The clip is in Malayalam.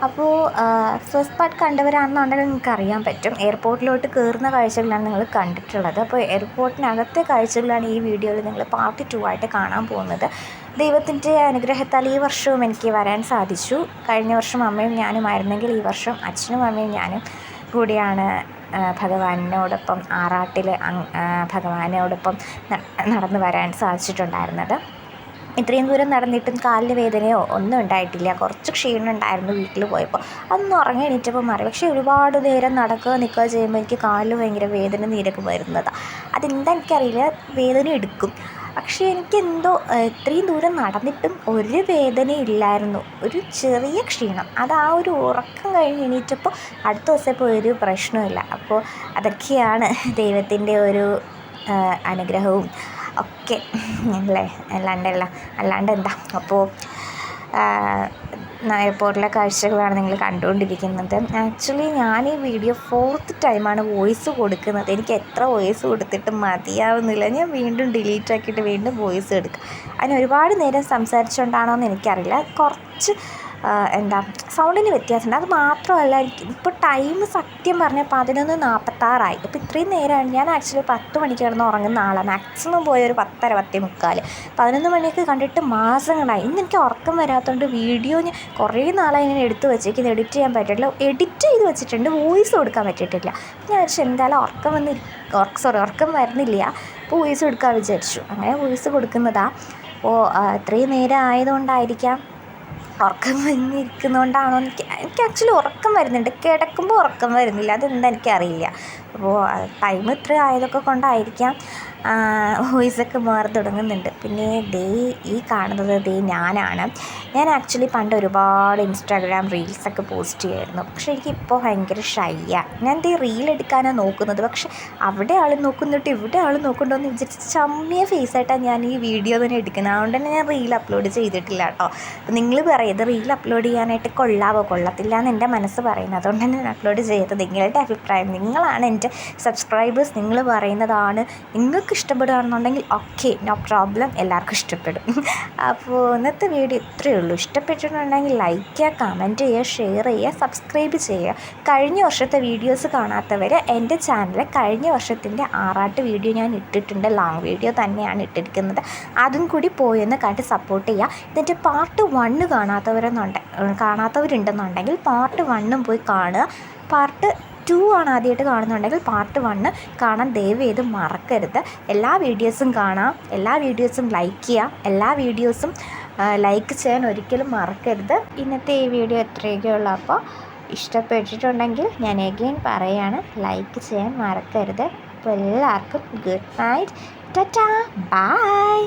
അപ്പോൾ ഫസ്റ്റ് പാർട്ട് കണ്ടവരാണെന്നുണ്ടെങ്കിൽ നിങ്ങൾക്ക് അറിയാൻ പറ്റും. എയർപോർട്ടിലോട്ട് കയറുന്ന കാഴ്ചകളാണ് നിങ്ങൾ കണ്ടിട്ടുള്ളത്. അപ്പോൾ എയർപോർട്ടിനകത്തെ കാഴ്ചകളാണ് ഈ വീഡിയോയിൽ നിങ്ങൾ പാർട്ട് 2 ആയിട്ട് കാണാൻ പോകുന്നത്. ദൈവത്തിൻ്റെ അനുഗ്രഹത്താൽ ഈ വർഷവും എനിക്ക് വരാൻ സാധിച്ചു. കഴിഞ്ഞ വർഷം അമ്മയും ഞാനുമായിരുന്നെങ്കിൽ ഈ വർഷം അച്ഛനും അമ്മയും ഞാനും കൂടിയാണ് ഭഗവാനോടൊപ്പം ആറാട്ടിൽ ഭഗവാനോടൊപ്പം നടന്നു വരാൻ സാധിച്ചിട്ടുണ്ടായിരുന്നത്. ഇത്രയും ദൂരം നടന്നിട്ടും കാലിന് വേദനയോ ഒന്നും ഉണ്ടായിട്ടില്ല. കുറച്ച് ക്ഷീണം ഉണ്ടായിരുന്നു വീട്ടിൽ പോയപ്പോൾ. അതൊന്ന് ഉറങ്ങി എണീറ്റപ്പോൾ മാറി. പക്ഷേ ഒരുപാട് നേരം നടക്കുക നിൽക്കുക ചെയ്യുമ്പോൾ എനിക്ക് കാലിൽ ഭയങ്കര വേദന നീരൊക്കെ വരുന്നതാണ്. അതെന്താ എനിക്കറിയില്ല, വേദന എടുക്കും. പക്ഷേ എനിക്കെന്തോ ഇത്രയും ദൂരം നടന്നിട്ടും ഒരു വേദനയും ഇല്ലായിരുന്നു. ഒരു ചെറിയ ക്ഷീണം, അത് ആ ഒരു ഉറക്കം കഴിഞ്ഞ് എണീറ്റപ്പോൾ അടുത്ത ദിവസം ഇപ്പോൾ ഒരു പ്രശ്നമില്ല. അപ്പോൾ അതൊക്കെയാണ് ദൈവത്തിൻ്റെ ഒരു അനുഗ്രഹവും ഒക്കെ അല്ലേ, അല്ലാണ്ട് എന്താ. അപ്പോൾ എയർപോർട്ടിലെ കാഴ്ചകളാണ് നിങ്ങൾ കണ്ടുകൊണ്ടിരിക്കുന്നത്. ആക്ച്വലി ഞാൻ ഈ വീഡിയോ 4th ടൈമാണ് വോയിസ് കൊടുക്കുന്നത്. എനിക്ക് എത്ര വോയിസ് കൊടുത്തിട്ടും മതിയാവുന്നില്ല. ഞാൻ വീണ്ടും ഡിലീറ്റ് ആക്കിയിട്ട് വീണ്ടും വോയിസ് എടുക്കുക. അതിന് ഒരുപാട് നേരം സംസാരിച്ചുകൊണ്ടാണോ എന്ന് എനിക്കറിയില്ല. കുറച്ച് സൗണ്ടിന് വ്യത്യാസമുണ്ട്. അത് മാത്രമല്ല, എനിക്ക് ഇപ്പോൾ ടൈം സത്യം പറഞ്ഞാൽ 11:46 ഇപ്പോൾ ഇത്രയും നേരമാണ്. ഞാൻ ആക്ച്വലി 10 മണിക്ക് കിടന്ന് ഉറങ്ങുന്ന ആളാണ്. മാക്സിമം പോയൊരു 10:30 10:45. 11 മണിക്ക് കണ്ടിട്ട് മാസങ്ങളായി. ഇന്ന് എനിക്ക് ഉറക്കം വരാത്തതുകൊണ്ട് വീഡിയോ ഞാൻ കുറേ നാളായി ഞാൻ എടുത്ത് വെച്ചേക്കുന്നത്. എഡിറ്റ് ചെയ്യാൻ പറ്റില്ല. എഡിറ്റ് ചെയ്ത് വെച്ചിട്ടുണ്ട്, വോയിസ് കൊടുക്കാൻ പറ്റിയിട്ടില്ല. ഞാൻ വിചാരിച്ചു എന്തായാലും ഉറക്കം വരുന്നില്ല, അപ്പോൾ വോയിസ് കൊടുക്കാൻ വിചാരിച്ചു. അങ്ങനെ വോയിസ് കൊടുക്കുന്നതാണ്. അപ്പോൾ ഇത്രയും നേരം ആയതുകൊണ്ടായിരിക്കാം, ഉറക്കം വന്നിരിക്കുന്നതുകൊണ്ടാണോ എനിക്ക് ആക്ച്വലി ഉറക്കം വരുന്നുണ്ട്. കിടക്കുമ്പോൾ ഉറക്കം വരുന്നില്ല, അതെന്താ എനിക്കറിയില്ല. അപ്പോൾ ടൈം ഇത്ര ആയതൊക്കെ കൊണ്ടായിരിക്കാം വോയിസൊക്കെ മാറി തുടങ്ങുന്നുണ്ട്. പിന്നെ ഈ കാണുന്നത് ഞാനാണ്. ഞാൻ ആക്ച്വലി പണ്ട് ഒരുപാട് ഇൻസ്റ്റാഗ്രാം റീൽസൊക്കെ പോസ്റ്റ് ചെയ്യുമായിരുന്നു. പക്ഷേ എനിക്കിപ്പോൾ ഭയങ്കര ഷൈയാണ്. ഞാൻ റീൽ എടുക്കാനാണ് നോക്കുന്നത്. പക്ഷേ അവിടെ ആൾ നോക്കുന്നിട്ട് ഇവിടെ ആൾ നോക്കുന്നുണ്ടോയെന്ന് വിചാരിച്ച് ചമ്മിയ ഫേസായിട്ടാണ് ഞാൻ ഈ വീഡിയോ തന്നെ എടുക്കുന്നത്. അതുകൊണ്ട് തന്നെ ഞാൻ റീൽ അപ്ലോഡ് ചെയ്തിട്ടില്ല കേട്ടോ. അപ്പോൾ നിങ്ങൾ പറയും ഇത് റീൽ അപ്ലോഡ് ചെയ്യാനായിട്ട് കൊള്ളത്തില്ല എന്ന് എൻ്റെ മനസ്സ് പറയുന്നത്. അതുകൊണ്ട് തന്നെ ഞാൻ അപ്ലോഡ് ചെയ്തത്. നിങ്ങളുടെ അഭിപ്രായം, നിങ്ങളാണ് എൻ്റെ സബ്സ്ക്രൈബേഴ്സ്, നിങ്ങൾ പറയുന്നതാണ്. നിങ്ങൾക്ക് ഇഷ്ടപ്പെടുകയാണെന്നുണ്ടെങ്കിൽ ഓക്കെ, നോ പ്രോബ്ലം, എല്ലാവർക്കും ഇഷ്ടപ്പെടും. അപ്പോൾ ഇന്നത്തെ വീഡിയോ ഇത്രയേ ഉള്ളൂ. ഇഷ്ടപ്പെട്ടിട്ടുണ്ടെങ്കിൽ ലൈക്ക് ചെയ്യുക, കമൻറ്റ് ചെയ്യുക, ഷെയർ ചെയ്യുക, സബ്സ്ക്രൈബ് ചെയ്യുക. കഴിഞ്ഞ വർഷത്തെ വീഡിയോസ് കാണാത്തവർ എൻ്റെ ചാനലിൽ കഴിഞ്ഞ വർഷത്തിൻ്റെ ആറാട്ട് വീഡിയോ ഞാൻ ഇട്ടിട്ടുണ്ട്. ലോങ് വീഡിയോ തന്നെയാണ് ഇട്ടിരിക്കുന്നത്. അതും കൂടി പോയെന്ന് കണ്ട് സപ്പോർട്ട് ചെയ്യുക. ഇതിൻ്റെ പാർട്ട് 1 കാണാത്തവരുണ്ടെന്നുണ്ടെങ്കിൽ പാർട്ട് 1 പോയി കാണുക. പാർട്ട് 2 ആണ് ആദ്യമായിട്ട് കാണുന്നുണ്ടെങ്കിൽ പാർട്ട് 1 കാണാൻ ദയവേത് മറക്കരുത്. എല്ലാ വീഡിയോസും കാണാം, എല്ലാ വീഡിയോസും ലൈക്ക് ചെയ്യുക, എല്ലാ വീഡിയോസും ലൈക്ക് ചെയ്യാൻ ഒരിക്കലും മറക്കരുത്. ഇന്നത്തെ ഈ വീഡിയോ എത്രയൊക്കെ ഉള്ളൂ. അപ്പോൾ ഇഷ്ടപ്പെട്ടിട്ടുണ്ടെങ്കിൽ ഞാൻ എഗെയിൻ പറയുകയാണ്, ലൈക്ക് ചെയ്യാൻ മറക്കരുത്. അപ്പോൾ എല്ലാവർക്കും ഗുഡ് നൈറ്റ്, ടാറ്റാ, ബൈ.